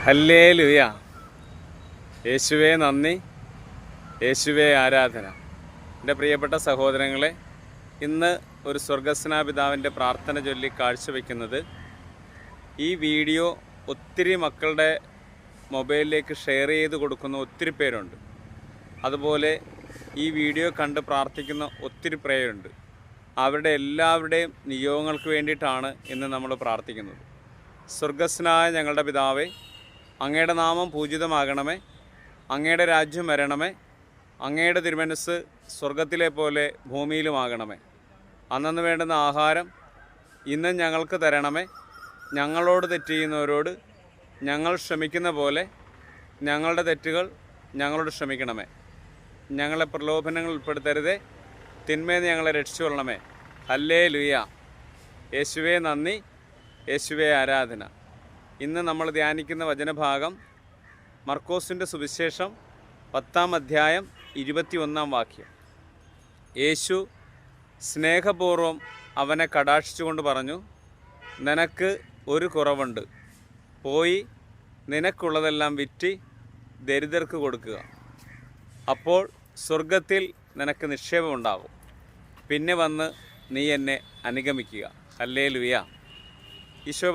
Hallelujah. യേശുവേ നന്ദി, യേശുവേ ആരാധന. എൻ്റെ പ്രിയപ്പെട്ട സഹോദരങ്ങളെ, ഇന്ന് ഒരു സ്വർഗസ്നാപിതാവിൻ്റെ പ്രാർത്ഥന ചൊല്ലി കാഴ്ചവെക്കുന്നത്, ഈ വീഡിയോ ഒത്തിരി മക്കളുടെ മൊബൈലിലേക്ക് ഷെയർ ചെയ്ത് കൊടുക്കുന്ന ഒത്തിരി പേരുണ്ട്. അതുപോലെ ഈ വീഡിയോ കണ്ട് പ്രാർത്ഥിക്കുന്ന ഒത്തിരി പേരുണ്ട്. അവരുടെ എല്ലാവരുടെയും നിയോഗങ്ങൾക്ക് വേണ്ടിയിട്ടാണ് ഇന്ന് നമ്മൾ പ്രാർത്ഥിക്കുന്നത്. സ്വർഗസ്നായ ഞങ്ങളുടെ പിതാവേ, അങ്ങയുടെ നാമം പൂജിതമാകണമേ, അങ്ങയുടെ രാജ്യം വരണമേ, അങ്ങയുടെ തിരുമനസ്സ് സ്വർഗത്തിലെ പോലെ ഭൂമിയിലുമാകണമേ. അന്നന്ന് വേണ്ടുന്ന ആഹാരം ഇന്നും ഞങ്ങൾക്ക് തരണമേ. ഞങ്ങളോട് തെറ്റ് ചെയ്യുന്നവരോട് ഞങ്ങൾ ക്ഷമിക്കുന്ന പോലെ ഞങ്ങളുടെ തെറ്റുകൾ ഞങ്ങളോട് ക്ഷമിക്കണമേ. ഞങ്ങളെ പ്രലോഭനങ്ങൾ ഉൾപ്പെടുത്തരുതേ, തിന്മേന്ന് ഞങ്ങളെ രക്ഷിച്ചുകൊള്ളണമേ. ഹല്ലേലൂയ. യേശുവേ നന്ദി, യേശുവേ ആരാധന. ഇന്ന് നമ്മൾ ധ്യാനിക്കുന്ന വചനഭാഗം മർക്കോസിൻ്റെ സുവിശേഷം 10-ാം അധ്യായം 21-ാം വാക്യം. യേശു സ്നേഹപൂർവ്വം അവനെ കടാക്ഷിച്ചുകൊണ്ട് പറഞ്ഞു, നിനക്ക് ഒരു കുറവുണ്ട്, പോയി നിനക്കുള്ളതെല്ലാം വിറ്റ് ദരിദ്രർക്ക് കൊടുക്കുക, അപ്പോൾ സ്വർഗത്തിൽ നിനക്ക് നിക്ഷേപമുണ്ടാകും. പിന്നെ വന്ന് നീ എന്നെ അനുഗമിക്കുക. ഹല്ലേലൂയ. ഈശോ